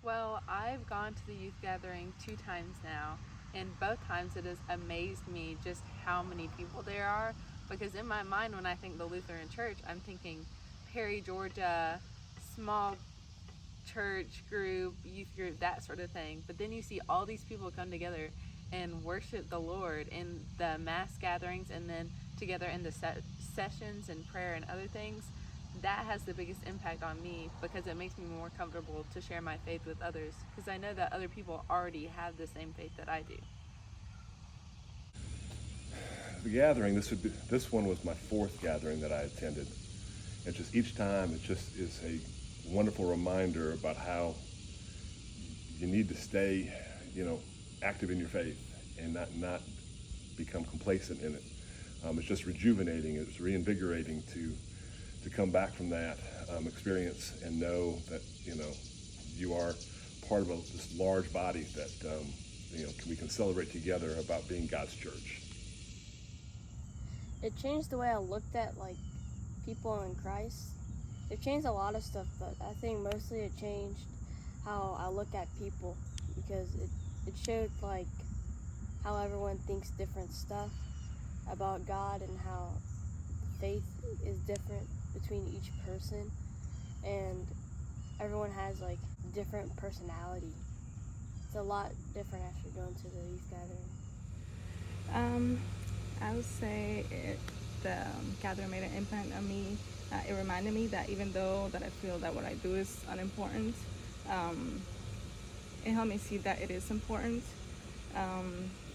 Well, I've gone to the youth gathering 2 times now, and both times it has amazed me just how many people there are. Because in my mind, when I think the Lutheran Church, I'm thinking Perry, Georgia, small church group, youth group, that sort of thing. But then you see all these people come together and worship the Lord in the mass gatherings and then together in the sessions and prayer and other things. That has the biggest impact on me because it makes me more comfortable to share my faith with others because I know that other people already have the same faith that I do. The gathering, this one was my 4th gathering that I attended. And just each time it just is a wonderful reminder about how you need to stay, active in your faith and not become complacent in it. It's just rejuvenating, it's reinvigorating to come back from that experience and know that you are part of this large body that we can celebrate together about being God's church. It changed the way I looked at people in Christ. It changed a lot of stuff, but I think mostly it changed how I look at people because it showed how everyone thinks different stuff about God and how faith is different between each person, and everyone has different personality. It's a lot different after going to the youth gathering. I would say the gathering made an impact on me. It reminded me that even though that I feel that what I do is unimportant, it helped me see that it is important,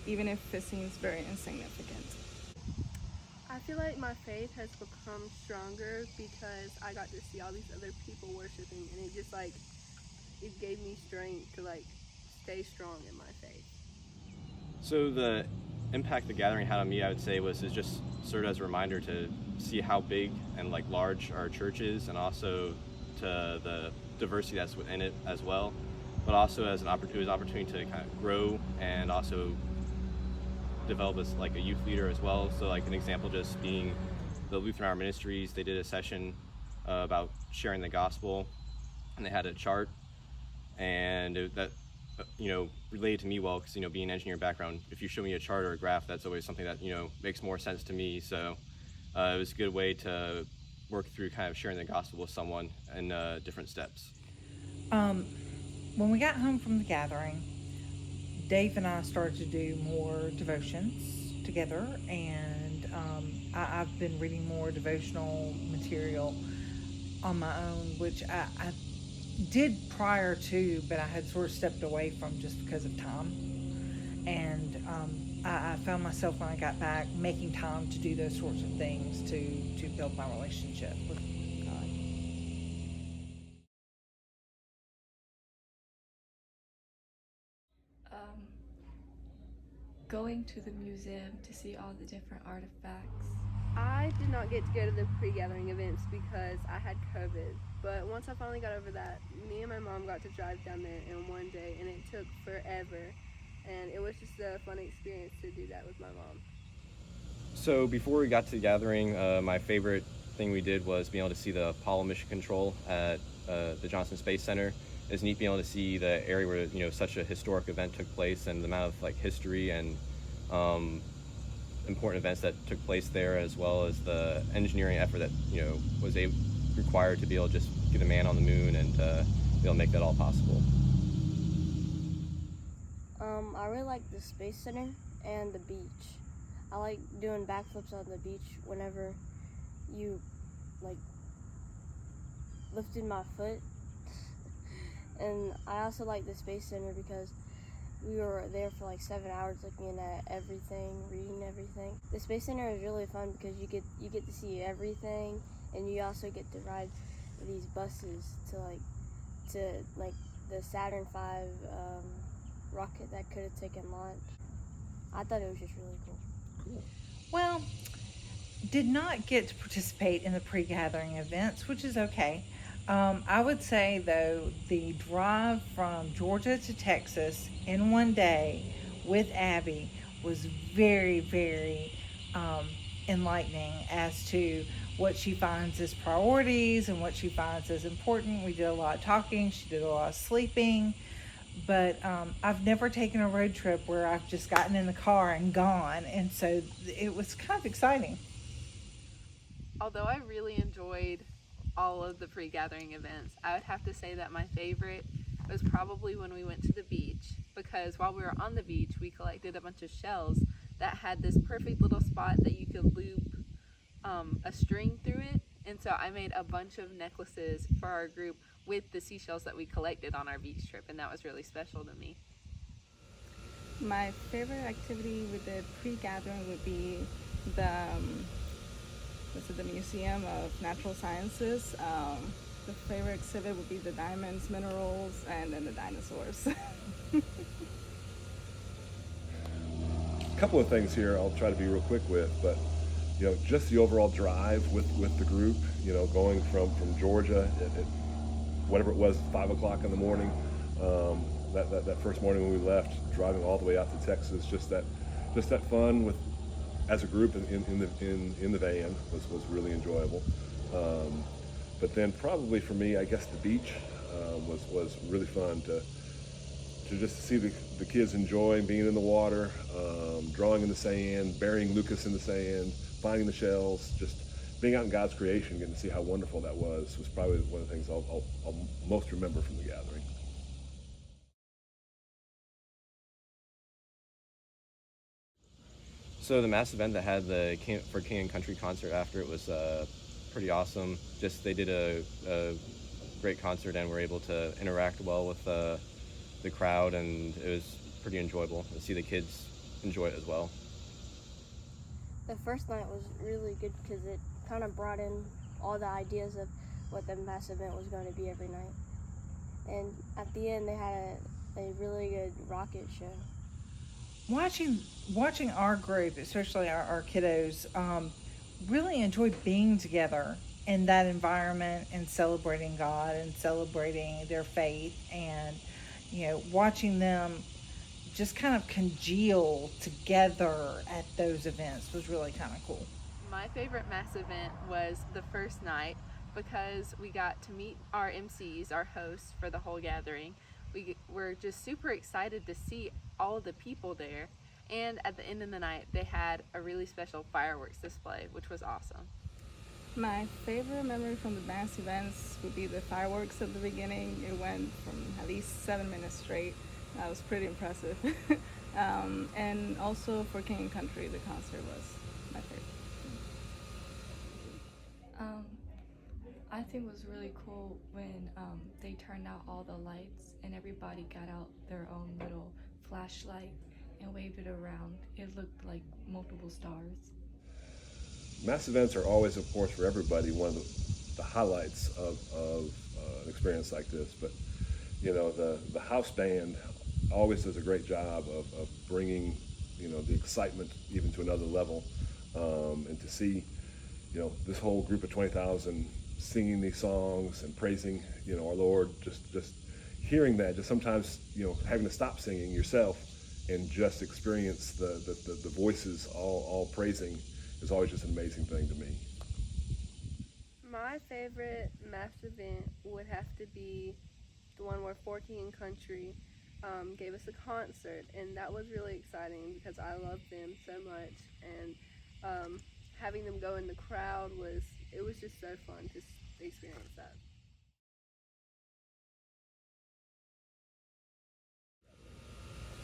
even if it seems very insignificant. I feel like my faith has become stronger because I got to see all these other people worshiping, and it just it gave me strength to stay strong in my faith. So the impact the gathering had on me, I would say, was just served as a reminder to see how big and large our church is, and also to the diversity that's within it as well. But also as it was an opportunity to kind of grow and also develop as a youth leader as well. So an example just being the Lutheran Our Ministries, they did a session about sharing the gospel, and they had a chart, and that related to me well because being an engineer background, if you show me a chart or a graph, that's always something that makes more sense to me. So it was a good way to work through kind of sharing the gospel with someone in different steps. When we got home from the gathering, Dave and I started to do more devotions together, and I've been reading more devotional material on my own, which I did prior to, but I had sort of stepped away from just because of time. And I found myself when I got back making time to do those sorts of things to build my relationship with God. Going to the museum to see all the different artifacts. I did not get to go to the pre-gathering events because I had COVID, but once I finally got over that, me and my mom got to drive down there in one day, and it took forever, and it was just a fun experience to do that with my mom. So before we got to the gathering, my favorite thing we did was being able to see the Apollo mission control at the Johnson Space Center. It's neat being able to see the area where such a historic event took place, and the amount of history and important events that took place there, as well as the engineering effort that was required to be able to just get a man on the moon and be able to make that all possible. I really like the Space Center and the beach. I like doing backflips on the beach whenever you lifted my foot. And I also like the Space Center because we were there for 7 hours looking at everything, reading everything. The Space Center is really fun because you get to see everything, and you also get to ride these buses to the Saturn V rocket that could have taken launch. I thought it was just really cool. Well, did not get to participate in the pre-gathering events, which is okay. I would say, though, the drive from Georgia to Texas in one day with Abby was very, very enlightening as to what she finds as priorities and what she finds as important. We did a lot of talking. She did a lot of sleeping. But I've never taken a road trip where I've just gotten in the car and gone. And so it was kind of exciting. Although I really enjoyed all of the pre-gathering events, I would have to say that my favorite was probably when we went to the beach, because while we were on the beach, we collected a bunch of shells that had this perfect little spot that you could loop a string through it. And so I made a bunch of necklaces for our group with the seashells that we collected on our beach trip, and that was really special to me. My favorite activity with the pre-gathering would be the Museum of Natural Sciences. The favorite exhibit would be the diamonds, minerals, and then the dinosaurs. A couple of things here I'll try to be real quick with, but just the overall drive with the group, going from Georgia at whatever it was, 5 o'clock in the morning, that first morning when we left, driving all the way out to Texas, just that fun with as a group in the van was really enjoyable. But then probably for me, I guess the beach was really fun to just see the kids enjoying being in the water, drawing in the sand, burying Lucas in the sand, finding the shells, just being out in God's creation, getting to see how wonderful that was probably one of the things I'll most remember from the gathering. So the mass event that had the for King and Country concert after it was pretty awesome. Just they did a great concert and were able to interact well with the crowd, and it was pretty enjoyable to see the kids enjoy it as well. The first night was really good because it kind of brought in all the ideas of what the mass event was going to be every night. And at the end, they had a really good rocket show. Watching our group, especially our kiddos, really enjoyed being together in that environment and celebrating God and celebrating their faith, and watching them just kind of congeal together at those events was really kind of cool. My favorite mass event was the first night because we got to meet our MCs, our hosts for the whole gathering. We were just super excited to see all of the people there. And at the end of the night, they had a really special fireworks display, which was awesome. My favorite memory from the mass events would be the fireworks at the beginning. It went from at least 7 minutes straight. That was pretty impressive. And also for King and Country, the concert was my favorite. I think it was really cool when they turned out all the lights and everybody got out their own little flashlight and waved it around. It looked like multiple stars. Mass events are always, of course, for everybody, one of the highlights of an experience like this. But, the house band always does a great job of bringing, the excitement even to another level. And to see, this whole group of 20,000 singing these songs and praising, our Lord, just hearing that, just sometimes, having to stop singing yourself and just experience the voices all praising is always just an amazing thing to me. My favorite mass event would have to be the one where King and Country gave us a concert, and that was really exciting because I love them so much, and having them go in the crowd was just so fun to experience that.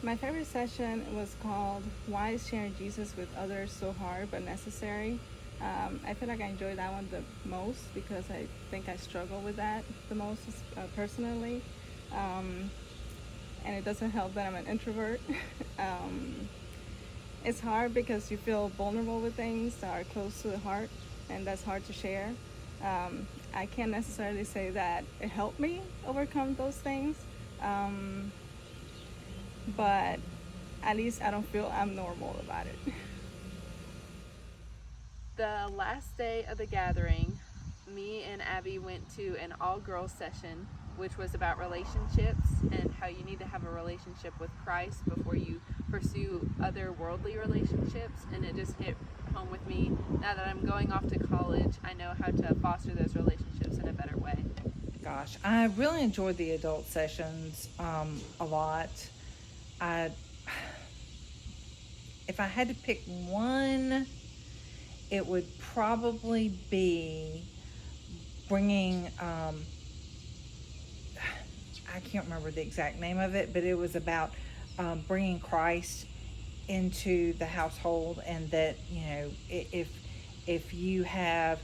My favorite session was called Why is Sharing Jesus with Others So Hard But Necessary? I feel like I enjoyed that one the most because I think I struggle with that the most personally. And it doesn't help that I'm an introvert. It's hard because you feel vulnerable with things that are close to the heart, and that's hard to share. I can't necessarily say that it helped me overcome those things. But at least I don't feel abnormal about it. The last day of the gathering, me and Abby went to an all-girls session, which was about relationships and how you need to have a relationship with Christ before you pursue other worldly relationships, and it just hit home with me. Now that I'm going off to college, I know how to foster those relationships in a better way. Gosh, I really enjoyed the adult sessions a lot. If I had to pick one, it would probably be bringing, I can't remember the exact name of it, but it was about bringing Christ into the household, and that, you know, if you have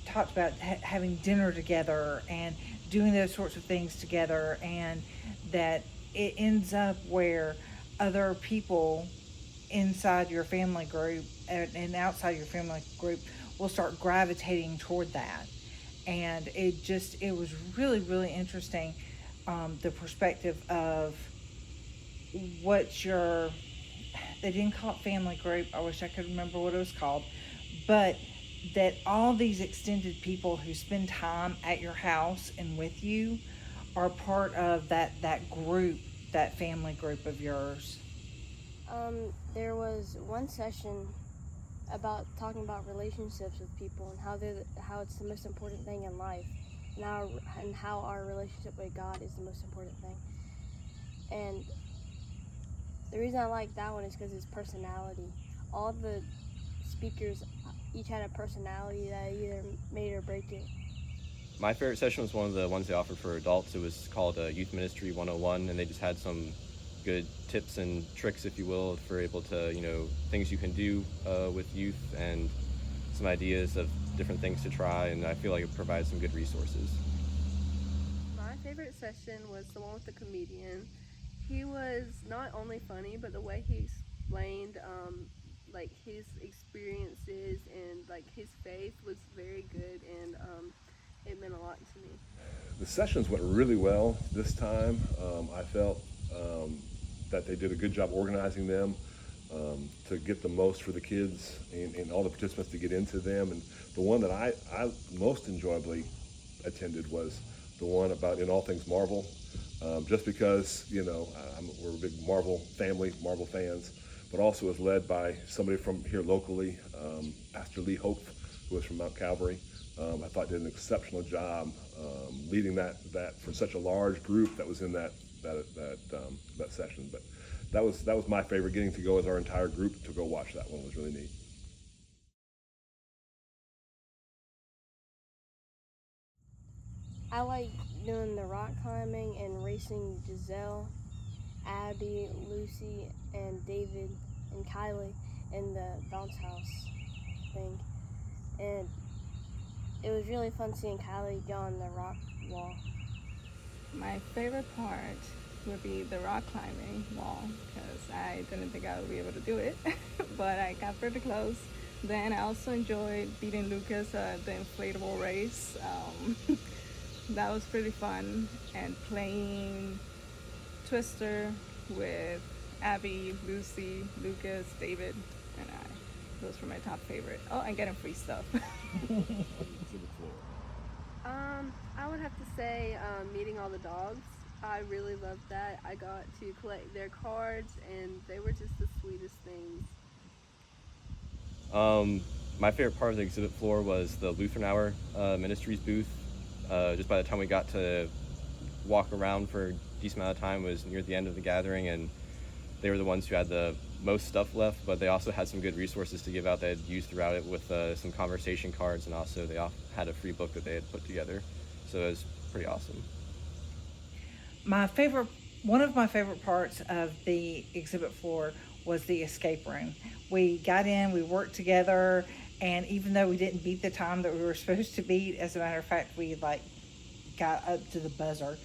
talked about having dinner together and doing those sorts of things together, and that it ends up where other people inside your family group and outside your family group will start gravitating toward that. And it was really, really interesting, the perspective of they didn't call it family group, I wish I could remember what it was called, but that all these extended people who spend time at your house and with you are part of that group, that family group of yours. There was one session about talking about relationships with people and how it's the most important thing in life, and how our relationship with God is the most important thing. And the reason I like that one is because it's personality. All the speakers each had a personality that either made or break it. My favorite session was one of the ones they offered for adults. It was called Youth Ministry 101, and they just had some good tips and tricks, if you will, for able to, you know, things you can do with youth, and some ideas of different things to try, and I feel like it provides some good resources. My favorite session was the one with the comedian. He was not only funny, but the way he explained like his experiences and like his faith was very good, and it meant a lot to me. The sessions went really well this time. I felt that they did a good job organizing them to get the most for the kids and all the participants to get into them. And the one that I most enjoyably attended was the one about In All Things Marvel, just because, you know, we're a big Marvel family, Marvel fans, but also was led by somebody from here locally, Pastor Lee Hope, who was from Mount Calvary. I thought did an exceptional job leading that for such a large group that was in that session. But that was my favorite. Getting to go as our entire group to go watch that one was really neat. I like doing the rock climbing and racing Giselle, Abby, Lucy, and David, and Kylie in the bounce house thing. And it was really fun seeing Kylie go on the rock wall. My favorite part would be the rock climbing wall, because I didn't think I would be able to do it, but I got pretty close. Then I also enjoyed beating Lucas at the inflatable race. That was pretty fun, and playing Twister with Abby, Lucy, Lucas, David, and I. Those were my top favorite. Oh, and getting free stuff. I would have to say meeting all the dogs. I really loved that. I got to collect their cards, and they were just the sweetest things. My favorite part of the exhibit floor was the Lutheran Hour Ministries booth. Just by the time we got to walk around for a decent amount of time was near the end of the gathering, and they were the ones who had the most stuff left, but they also had some good resources to give out they had used throughout it, with some conversation cards, and also they had a free book that they had put together. So it was pretty awesome. One of my favorite parts of the exhibit floor was the escape room. We got in, we worked together, and even though we didn't beat the time that we were supposed to beat, as a matter of fact, we got up to the buzzer.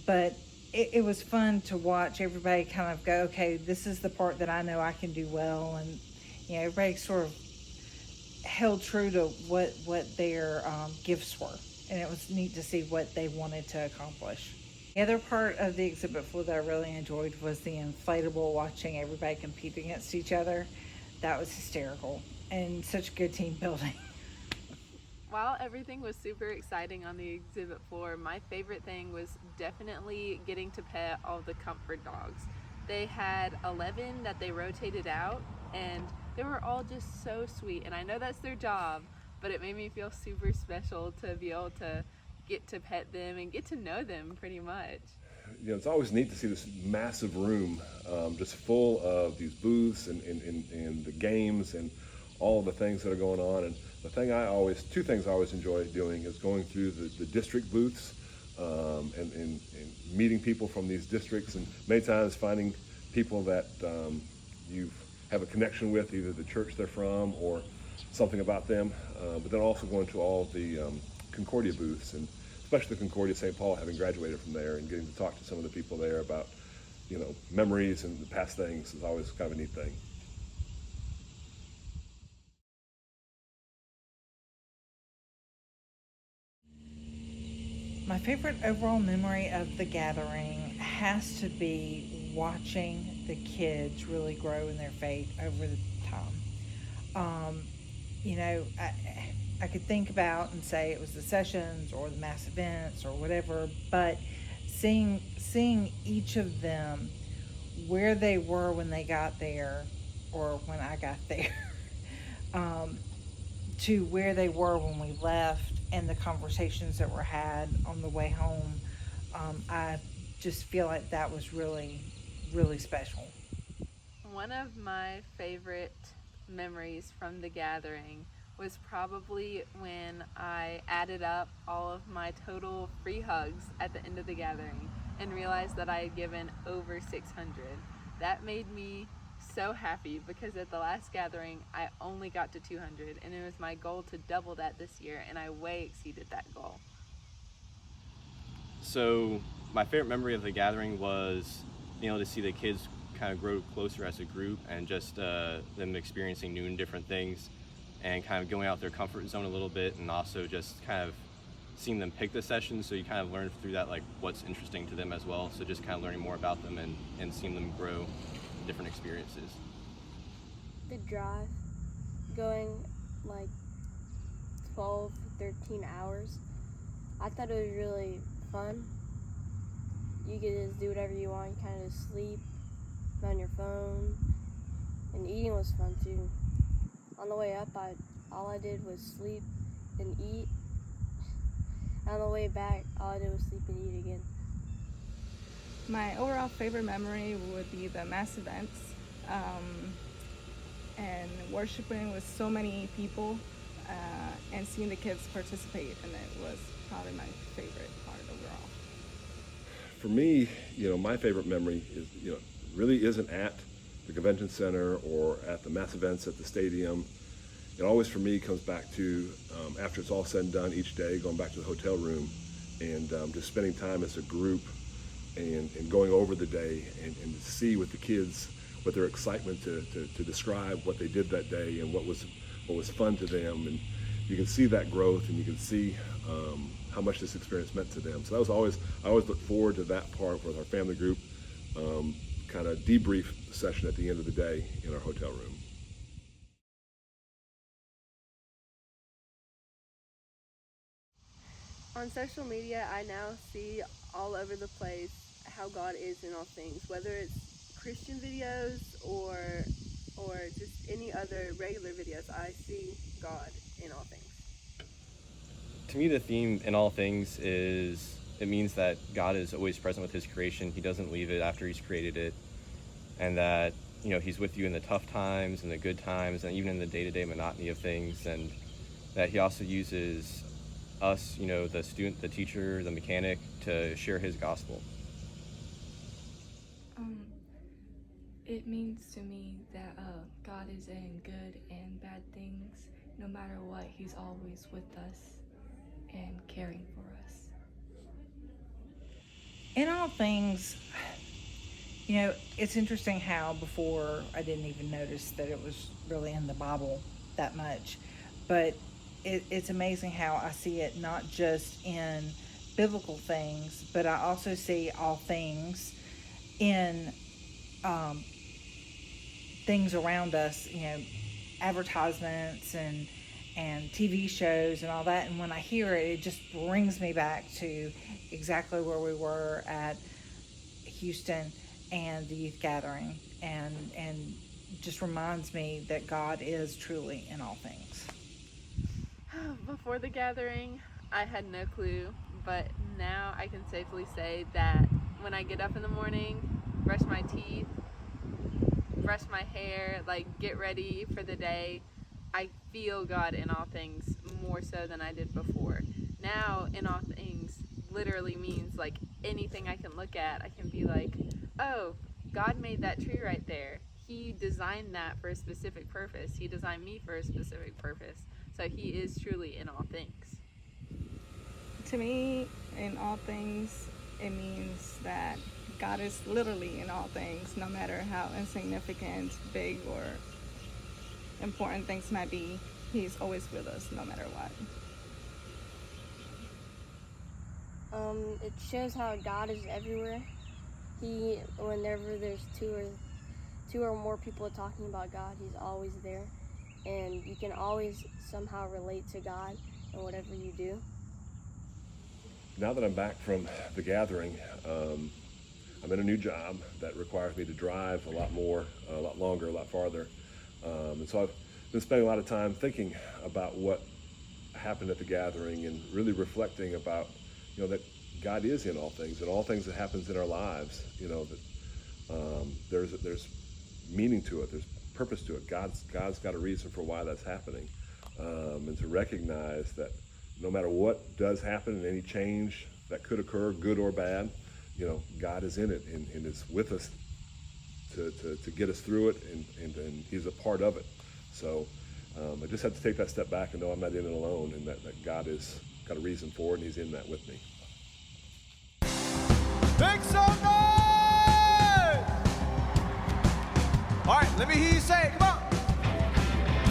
But it was fun to watch everybody kind of go, okay, this is the part that I know I can do well, and you know, everybody sort of held true to what their gifts were, and it was neat to see what they wanted to accomplish. The other part of the exhibit floor that I really enjoyed was the inflatable, watching everybody compete against each other. That was hysterical and such good team building. While everything was super exciting on the exhibit floor, my favorite thing was definitely getting to pet all the comfort dogs. They had 11 that they rotated out, and they were all just so sweet. And I know that's their job, but it made me feel super special to be able to get to pet them and get to know them pretty much. You know, it's always neat to see this massive room just full of these booths and the games and all the things that are going on. And two things I always enjoy doing is going through the district booths and meeting people from these districts, and many times finding people that you have a connection with, either the church they're from or something about them, but then also going to all the Concordia booths, and especially Concordia St. Paul, having graduated from there and getting to talk to some of the people there about, you know, memories and the past things is always kind of a neat thing. My favorite overall memory of the gathering has to be watching the kids really grow in their faith over the time. You know, I could think about and say it was the sessions or the mass events or whatever, but seeing each of them where they were when they got there or when I got there, to where they were when we left and the conversations that were had on the way home, I just feel like that was really, really special. One of my favorite memories from the gathering was probably when I added up all of my total free hugs at the end of the gathering and realized that I had given over 600. That made me so happy because at the last gathering I only got to 200, and it was my goal to double that this year, and I way exceeded that goal. So my favorite memory of the gathering was being able to see the kids kind of grow closer as a group, and just them experiencing new and different things and kind of going out their comfort zone a little bit, and also just kind of seeing them pick the sessions, so you kind of learn through that like what's interesting to them as well, so just kind of learning more about them and seeing them grow in different experiences. The drive, going like 12, 13 hours, I thought it was really fun. You could just do whatever you want, you kind of sleep on your phone, and eating was fun too. On the way up, all I did was sleep and eat. On the way back, all I did was sleep and eat again. My overall favorite memory would be the mass events, and worshiping with so many people, and seeing the kids participate, and it was probably my favorite part overall. For me, you know, my favorite memory is, you know, really isn't at the convention center or at the mass events at the stadium. It always, for me, comes back to after it's all said and done each day, going back to the hotel room and just spending time as a group and going over the day and to see with the kids what their excitement to describe what they did that day and what was fun to them. And you can see that growth, and you can see how much this experience meant to them. So I always look forward to that part with our family group, kind of debrief session at the end of the day in our hotel room. On social media, I now see all over the place how God is in all things, whether it's Christian videos or just any other regular videos. I see God in all things. To me, the theme in all things is, it means that God is always present with his creation. He doesn't leave it after he's created it, and that, you know, he's with you in the tough times and the good times and even in the day-to-day monotony of things, and that he also uses us, you know, the student, the teacher, the mechanic, to share his gospel. It means to me that God is in good and bad things. No matter what, he's always with us and caring for us. In all things, you know, it's interesting how before I didn't even notice that it was really in the Bible that much, but it's amazing how I see it not just in biblical things, but I also see all things in things around us, you know, advertisements and TV shows and all that. And when I hear it, it just brings me back to exactly where we were at Houston and the youth gathering, and just reminds me that God is truly in all things. Before the gathering, I had no clue, but now I can safely say that when I get up in the morning, brush my teeth, brush my hair, like get ready for the day, I feel God in all things more so than I did before. Now, in all things literally means like anything I can look at, I can be like, oh, God made that tree right there. He designed that for a specific purpose. He designed me for a specific purpose. So he is truly in all things. To me, in all things, it means that God is literally in all things, no matter how insignificant, big, or important things might be. He's always with us, no matter what. It shows how God is everywhere. Whenever there's two or more people talking about God, he's always there. And you can always somehow relate to God in whatever you do. Now that I'm back from the gathering, I'm in a new job that requires me to drive a lot more, a lot longer, a lot farther. And so I've been spending a lot of time thinking about what happened at the gathering and really reflecting about, that God is in all things, and all things that happens in our lives, that there's meaning to it, there's purpose to it. God's got a reason for why that's happening. And to recognize that no matter what does happen and any change that could occur, good or bad, God is in it and is with us to get us through it, and he's a part of it. So I just have to take that step back and know I'm not in it alone, and that God has got a reason for it, and he's in that with me. Make some noise! All right, let me hear you say it. Come on.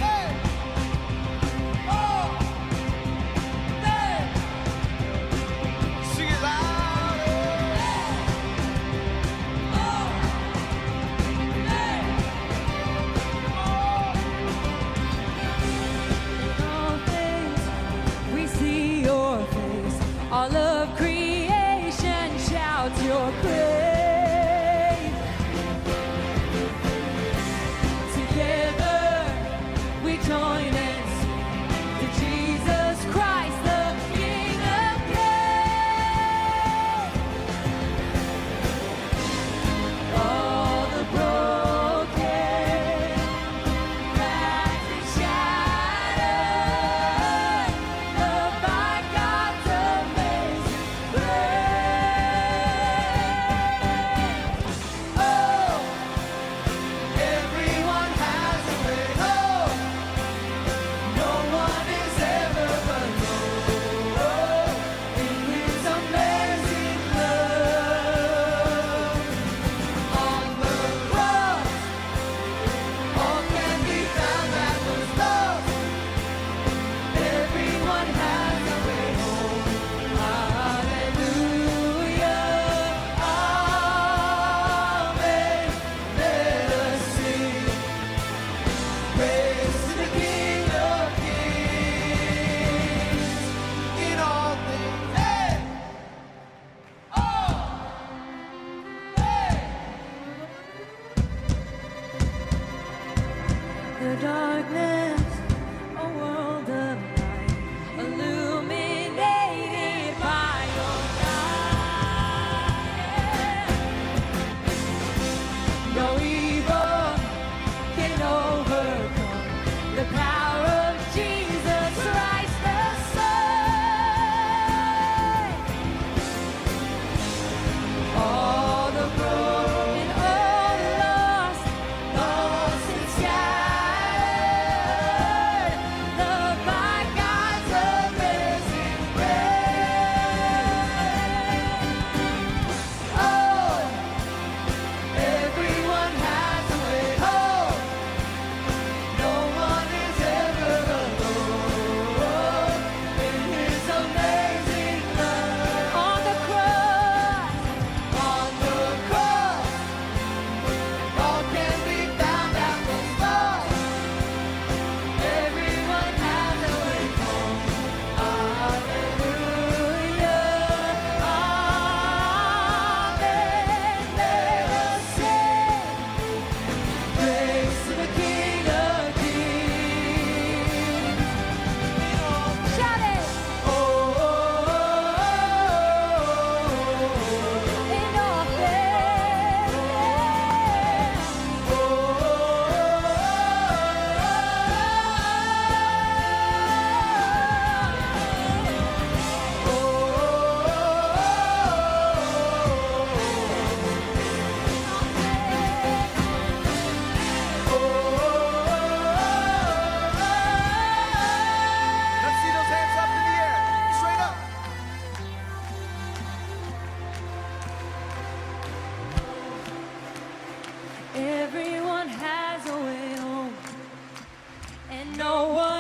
Hey! Oh! Hey! Sing it louder. Oh! Hey! In all things we see your face. All of creation shouts your praise. Join and sing to Jesus Christ, the King of Kings. All the broken, rags and shattered, loved by God's amazing grace. Oh, everyone has a way. The darkness, a world of light, illuminated by your light. No evil can overcome the power of Jesus Christ the Son. All the broken, all the lost and scattered. no one